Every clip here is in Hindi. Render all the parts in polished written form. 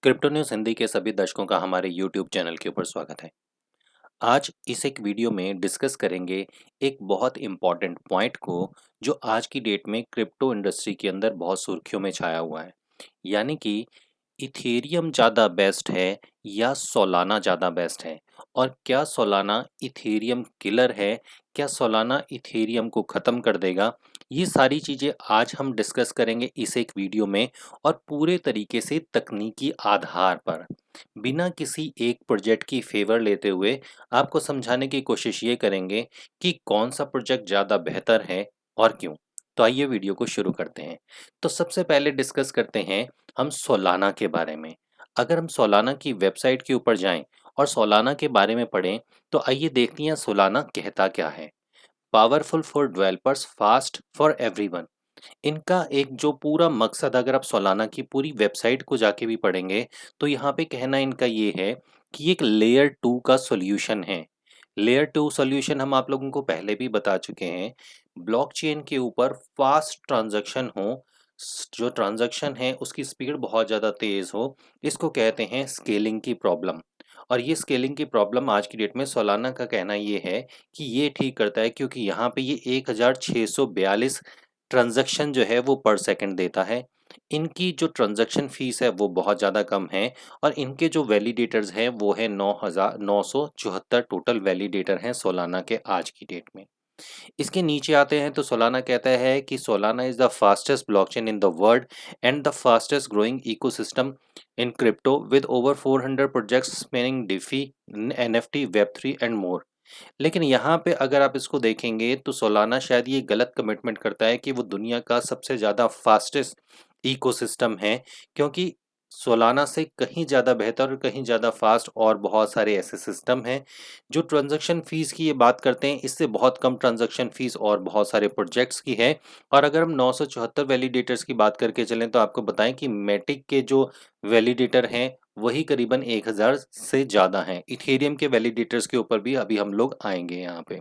क्रिप्टो न्यूज़ हिंदी के सभी दर्शकों का हमारे यूट्यूब चैनल के ऊपर स्वागत है। आज इस एक वीडियो में डिस्कस करेंगे एक बहुत इम्पॉर्टेंट पॉइंट को जो आज की डेट में क्रिप्टो इंडस्ट्री के अंदर बहुत सुर्खियों में छाया हुआ है। यानी कि इथेरियम ज़्यादा बेस्ट है या सोलाना ज़्यादा बेस्ट है, और क्या सोलाना इथेरियम किलर है, क्या सोलाना इथेरियम को ख़त्म कर देगा। ये सारी चीज़ें आज हम डिस्कस करेंगे इस एक वीडियो में, और पूरे तरीके से तकनीकी आधार पर, बिना किसी एक प्रोजेक्ट की फेवर लेते हुए आपको समझाने की कोशिश ये करेंगे कि कौन सा प्रोजेक्ट ज़्यादा बेहतर है और क्यों। तो आइए वीडियो को शुरू करते हैं। तो सबसे पहले डिस्कस करते हैं हम सोलाना के बारे में। अगर हम सोलाना की वेबसाइट के ऊपर जाएं और सोलाना के बारे में पढ़ें, तो आइए देखते हैं सोलाना कहता क्या है। Powerful for developers, fast for everyone. इनका एक जो पूरा मकसद, अगर आप सोलाना की पूरी वेबसाइट को जाके भी पढ़ेंगे, तो यहाँ पे कहना इनका ये है कि एक लेयर 2 का सॉल्यूशन है। लेयर 2 सॉल्यूशन हम आप लोगों को पहले भी बता चुके हैं। ब्लॉकचेन के ऊपर फास्ट ट्रांजैक्शन हो, जो ट्रांजैक्शन है उसकी स्पीड बहुत ज़्यादा तेज़ हो, इसको कहते हैं स्केलिंग की प्रॉब्लम। और ये स्केलिंग की प्रॉब्लम आज की डेट में सोलाना का कहना ये है कि ये ठीक करता है, क्योंकि यहाँ पे ये 1642 ट्रांज़ैक्शन जो है वो पर सेकंड देता है। इनकी जो ट्रांज़ैक्शन फ़ीस है वो बहुत ज़्यादा कम है, और इनके जो वैलिडेटर्स हैं वो है 9,974 टोटल वैलिडेटर हैं सोलाना के आज की डेट में। इसके नीचे आते हैं तो सोलाना कहता है कि Solana is the fastest blockchain in the world and the fastest growing ecosystem in crypto with over 400 projects spanning DeFi, NFT, वेब3 एंड मोर। लेकिन यहाँ पे अगर आप इसको देखेंगे तो सोलाना शायद ये गलत कमिटमेंट करता है कि वो दुनिया का सबसे ज़्यादा फास्टेस्ट इकोसिस्टम है, क्योंकि सोलाना से कहीं ज़्यादा बेहतर और कहीं ज़्यादा फास्ट और बहुत सारे ऐसे सिस्टम हैं जो ट्रांजैक्शन फ़ीस की ये बात करते हैं, इससे बहुत कम ट्रांजैक्शन फ़ीस और बहुत सारे प्रोजेक्ट्स की है। और अगर हम 974 वैलिडेटर्स की बात करके चलें तो आपको बताएं कि मैटिक के जो वैलिडेटर हैं वही करीबन 1000 से ज़्यादा हैं। इथेरियम के वैलिडेटर्स के ऊपर भी अभी हम लोग आएंगे यहाँ पे।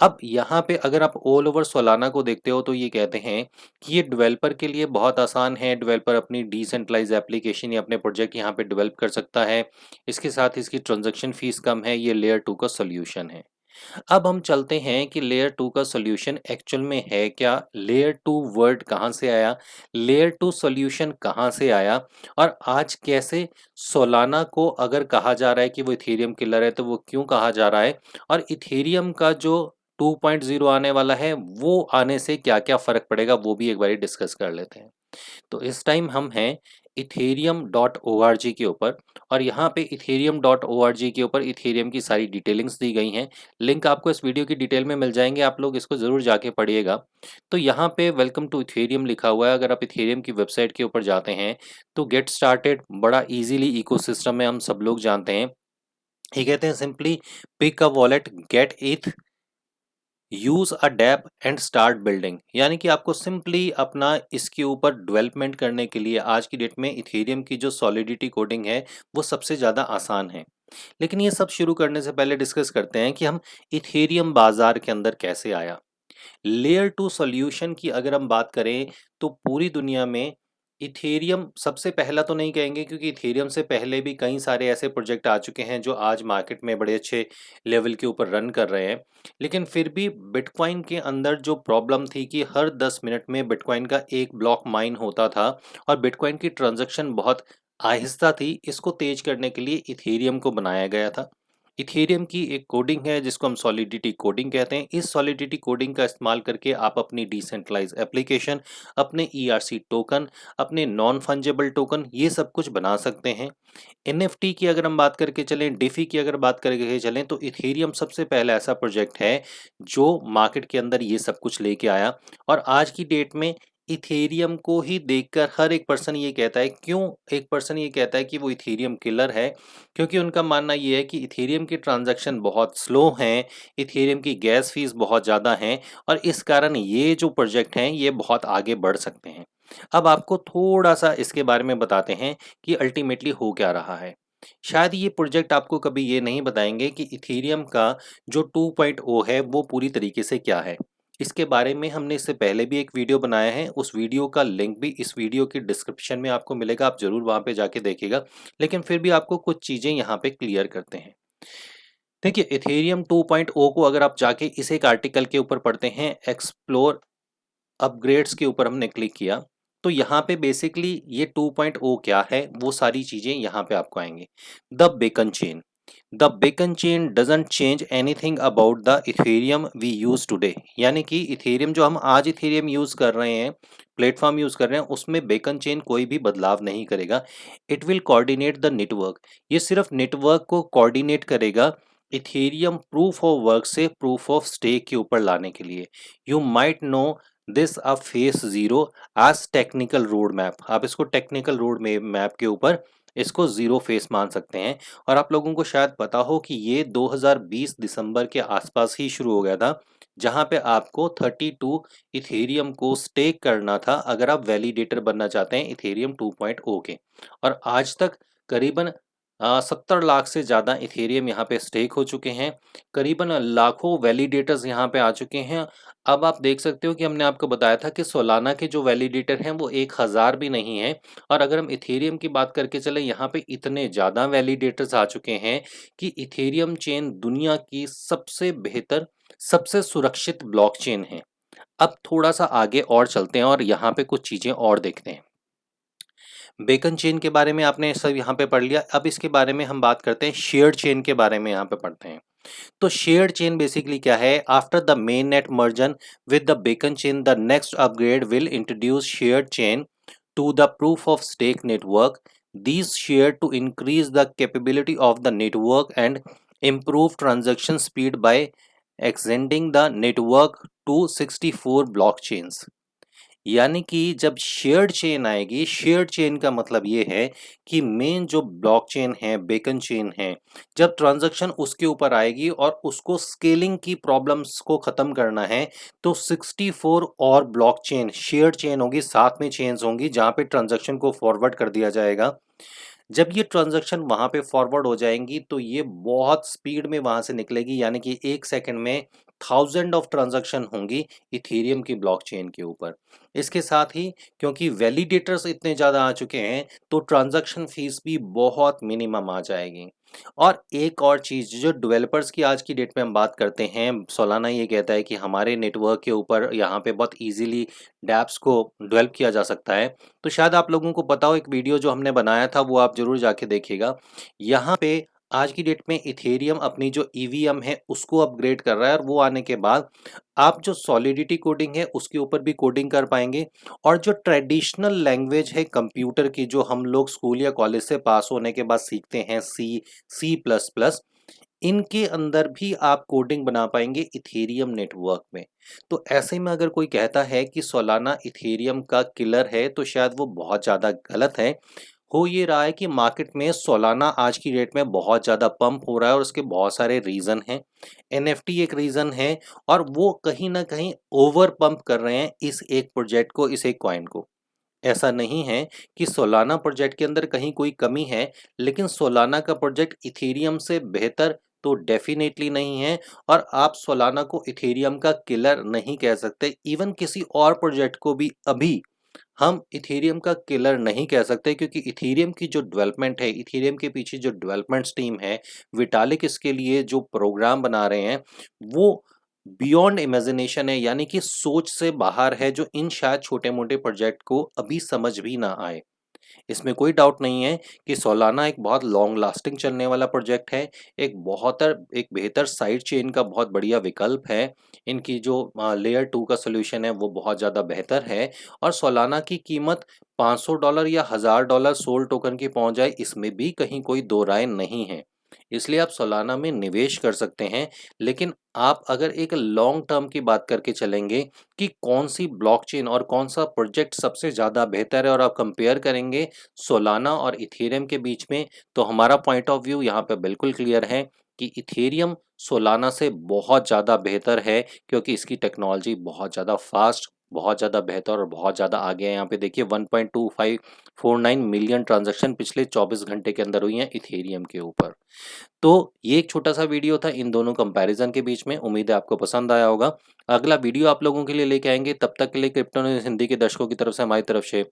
अब यहाँ पे अगर आप ऑल ओवर सोलाना को देखते हो तो ये कहते हैं कि ये डेवलपर के लिए बहुत आसान है। डेवलपर अपनी डिसेंट्रलाइज एप्लीकेशन या अपने प्रोजेक्ट यहाँ पे डेवलप कर सकता है। इसके साथ इसकी ट्रांजैक्शन फीस कम है। ये लेयर 2 का सॉल्यूशन है। अब हम चलते हैं कि लेयर 2 का सॉल्यूशन एक्चुअल में है क्या? लेयर 2 वर्ड कहाँ से आया? लेयर 2 सॉल्यूशन कहाँ से आया? और आज कैसे सोलाना को अगर कहा जा रहा है कि वो इथेरियम किलर है, तो वो क्यों कहा जा रहा है? और इथेरियम का जो 2.0 आने वाला है, वो आने से क्या-क्या फ़र्क पड़ेगा, वो भी एक बारी डिस्कस कर लेते हैं। तो इस टाइम हम हैं ethereum.org के ऊपर, और यहाँ पे ethereum.org के ऊपर इथेरियम की सारी डिटेलिंग्स दी गई हैं। लिंक आपको इस वीडियो की डिटेल में मिल जाएंगे, आप लोग इसको ज़रूर जाके पढ़िएगा। तो यहाँ पे वेलकम टू इथेरियम लिखा हुआ है। अगर आप इथेरियम की वेबसाइट के ऊपर जाते हैं तो गेट स्टार्टेड बड़ा इजीली इकोसिस्टम में हम सब लोग जानते हैं। ये कहते हैं simply pick a wallet, get ETH, use a dapp and start building. यानी कि आपको सिंपली अपना इसके ऊपर डेवलपमेंट करने के लिए आज की डेट में इथेरियम की जो सॉलिडिटी कोडिंग है वो सबसे ज़्यादा आसान है। लेकिन ये सब शुरू करने से पहले डिस्कस करते हैं कि हम इथेरियम बाजार के अंदर कैसे आया। लेयर 2 सॉल्यूशन की अगर हम बात करें तो पूरी दुनिया में इथेरियम सबसे पहला तो नहीं कहेंगे, क्योंकि इथेरियम से पहले भी कई सारे ऐसे प्रोजेक्ट आ चुके हैं जो आज मार्केट में बड़े अच्छे लेवल के ऊपर रन कर रहे हैं। लेकिन फिर भी बिटकॉइन के अंदर जो प्रॉब्लम थी कि हर 10 मिनट में बिटकॉइन का एक ब्लॉक माइन होता था, और बिटकॉइन की ट्रांजैक्शन बहुत आहिस्ता थी। इसको तेज करने के लिए इथेरियम को बनाया गया था। इथेरियम की एक कोडिंग है जिसको हम सॉलिडिटी कोडिंग कहते हैं। इस सॉलिडिटी कोडिंग का इस्तेमाल करके आप अपनी डिसेंट्रलाइज एप्लीकेशन, अपने ईआरसी टोकन, अपने नॉन फंजेबल टोकन, ये सब कुछ बना सकते हैं। एनएफटी की अगर हम बात करके चलें, डिफी की अगर बात करके चलें, तो इथेरियम सबसे पहला ऐसा प्रोजेक्ट है जो मार्केट के अंदर ये सब कुछ लेके आया। और आज की डेट में इथेरियम को ही देखकर हर एक पर्सन ये कहता है, क्यों एक पर्सन ये कहता है कि वो इथेरियम किलर है, क्योंकि उनका मानना ये है कि इथेरियम की ट्रांजैक्शन बहुत स्लो हैं, इथेरियम की गैस फीस बहुत ज़्यादा हैं, और इस कारण ये जो प्रोजेक्ट हैं ये बहुत आगे बढ़ सकते हैं। अब आपको थोड़ा-सा इसके बारे में बताते हैं कि अल्टीमेटली हो क्या रहा है। शायद ये प्रोजेक्ट आपको कभी ये नहीं बताएँगे कि इथेरियम का जो 2.0 है वो पूरी तरीके से क्या है। इसके बारे में हमने इससे पहले भी एक वीडियो बनाया है, उस वीडियो का लिंक भी इस वीडियो की डिस्क्रिप्शन में आपको मिलेगा, आप ज़रूर वहाँ पे जाके देखिएगा। लेकिन फिर भी आपको कुछ चीज़ें यहाँ पे क्लियर करते हैं। देखिए इथेरियम 2.0 को अगर आप जाके इस एक आर्टिकल के ऊपर पढ़ते हैं, एक्सप्लोर अपग्रेड्स के ऊपर हमने क्लिक किया, तो यहाँ पे बेसिकली ये 2.0 क्या है, वो सारी चीज़ें यहाँ पे आपको आएँगी। The beacon chain. The beacon chain doesn't change anything about the Ethereum we use today. यानी कि इथेरियम जो हम आज इथेरियम यूज़ कर रहे हैं, प्लेटफ़ॉर्म यूज़ कर रहे हैं, उसमें बेकन चेन कोई भी बदलाव नहीं करेगा। It will coordinate the network. ये सिर्फ़ नेटवर्क को कोऑर्डिनेट करेगा इथेरियम प्रूफ ऑफ वर्क से प्रूफ ऑफ स्टेक के ऊपर लाने के लिए। You might know this a face zero as technical road map. आप इसको टेक्निकल रोड मैप के ऊपर इसको ज़ीरो फेस मान सकते हैं। और आप लोगों को शायद पता हो कि ये 2020 दिसंबर के आसपास ही शुरू हो गया था, जहाँ पे आपको 32 इथेरियम को स्टेक करना था अगर आप वैलिडेटर बनना चाहते हैं इथेरियम 2.0 के। और आज तक करीबन 70 लाख से ज़्यादा इथेरियम यहाँ पे स्टेक हो चुके हैं। करीबन लाखों वैलिडेटर्स यहाँ पे आ चुके हैं। अब आप देख सकते हो कि हमने आपको बताया था कि सोलाना के जो वैलिडेटर हैं वो 1000 भी नहीं हैं। और अगर हम इथेरियम की बात करके चलें, यहाँ पे इतने ज़्यादा वैलिडेटर्स आ चुके हैं कि इथेरियम चेन दुनिया की सबसे बेहतर, सबसे सुरक्षित ब्लॉकचेन है। अब थोड़ा-सा आगे और चलते हैं और यहाँ पे कुछ चीज़ें और देखते हैं। बेकन चेन के बारे में आपने सब यहाँ पे पढ़ लिया, अब इसके बारे में हम बात करते हैं, शेयर्ड चेन के बारे में यहाँ पे पढ़ते हैं। तो शेयर्ड चेन बेसिकली क्या है? After the main net merger with the beacon chain, the next upgrade will introduce shared chain to the proof of stake network. These share to increase the capability of the network and improve transaction speed by extending the network to 64 blockchains. यानी कि जब शेयर्ड चेन आएगी, शेयर्ड चेन का मतलब ये है कि मेन जो ब्लॉकचेन है, बेकन चेन है, जब ट्रांजैक्शन उसके ऊपर आएगी और उसको स्केलिंग की प्रॉब्लम्स को ख़त्म करना है, तो 64 और ब्लॉकचेन शेयर्ड चेन होगी, साथ में चेन्स होंगी जहाँ पे ट्रांजैक्शन को फॉरवर्ड कर दिया जाएगा। जब ये ट्रांजैक्शन वहाँ पे फॉरवर्ड हो जाएंगी तो ये बहुत स्पीड में वहाँ से निकलेगी, यानी कि 1 सेकंड में थाउजेंड ऑफ ट्रांजैक्शन होंगी इथेरियम की ब्लॉकचेन के ऊपर। इसके साथ ही क्योंकि वैलिडेटर्स इतने ज़्यादा आ चुके हैं तो ट्रांजैक्शन फीस भी बहुत मिनिमम आ जाएगी। और एक और चीज़ जो डेवलपर्स की आज की डेट में हम बात करते हैं, सोलाना ये कहता है कि हमारे नेटवर्क के ऊपर यहाँ पे बहुत ईज़िली डैप्स को डेवलप किया जा सकता है। तो शायद आप लोगों को पता हो, एक वीडियो जो हमने बनाया था वो आप ज़रूर जाके देखिएगा। यहाँ पे आज की डेट में इथेरियम अपनी जो ईवीएम है उसको अपग्रेड कर रहा है, और वो आने के बाद आप जो सॉलिडिटी कोडिंग है उसके ऊपर भी कोडिंग कर पाएंगे। और जो ट्रेडिशनल लैंग्वेज है कंप्यूटर की, जो हम लोग स्कूल या कॉलेज से पास होने के बाद सीखते हैं, सी प्लस प्लस, इनके अंदर भी आप कोडिंग बना पाएंगे इथेरियम नेटवर्क में। तो ऐसे में अगर कोई कहता है कि सोलाना इथेरियम का किलर है तो शायद वो बहुत ज़्यादा गलत है। हो ये रहा है कि मार्केट में सोलाना आज की डेट में बहुत ज़्यादा पंप हो रहा है और उसके बहुत सारे रीज़न हैं। एनएफटी एक रीज़न है, और वो कहीं ना कहीं ओवर पंप कर रहे हैं इस एक प्रोजेक्ट को, इस एक कॉइन को। ऐसा नहीं है कि सोलाना प्रोजेक्ट के अंदर कहीं कोई कमी है, लेकिन सोलाना का प्रोजेक्ट इथेरियम से बेहतर तो डेफिनेटली नहीं है। और आप सोलाना को इथेरियम का किलर नहीं कह सकते। इवन किसी और प्रोजेक्ट को भी अभी हम इथेरियम का किलर नहीं कह सकते, क्योंकि इथेरियम की जो डेवलपमेंट है, इथेरियम के पीछे जो डेवलपमेंट टीम है, विटालिक इसके लिए जो प्रोग्राम बना रहे हैं वो बियॉन्ड इमेजिनेशन है, यानी कि सोच से बाहर है, जो इन शायद छोटे मोटे प्रोजेक्ट को अभी समझ भी ना आए। इसमें कोई डाउट नहीं है कि सोलाना एक बहुत लॉन्ग लास्टिंग चलने वाला प्रोजेक्ट है, एक बेहतर साइड चेन का बहुत बढ़िया विकल्प है। इनकी जो लेयर 2 का सॉल्यूशन है वो बहुत ज़्यादा बेहतर है। और सोलाना की कीमत $500 या $1000 सोल टोकन की पहुंच जाए, इसमें भी कहीं कोई दो राय नहीं है। इसलिए आप सोलाना में निवेश कर सकते हैं। लेकिन आप अगर एक लॉन्ग टर्म की बात करके चलेंगे कि कौन सी ब्लॉकचेन और कौन सा प्रोजेक्ट सबसे ज़्यादा बेहतर है, और आप कंपेयर करेंगे सोलाना और इथेरियम के बीच में, तो हमारा पॉइंट ऑफ व्यू यहाँ पे बिल्कुल क्लियर है कि इथेरियम सोलाना से बहुत ज़्यादा बेहतर है, क्योंकि इसकी टेक्नोलॉजी बहुत ज़्यादा फास्ट, बहुत ज़्यादा बेहतर और बहुत ज़्यादा आगे है। यहाँ पे देखिए 1.2549 मिलियन ट्रांज़ैक्शन पिछले 24 घंटे के अंदर हुई हैं इथेरियम के ऊपर। तो ये एक छोटा-सा वीडियो था इन दोनों कंपैरिज़न के बीच में, उम्मीद है आपको पसंद आया होगा। अगला वीडियो आप लोगों के लिए लेके आएँगे, तब तक के लिए क्रिप्टो न्यूज़ हिंदी के दर्शकों की तरफ से हमारी तरफ से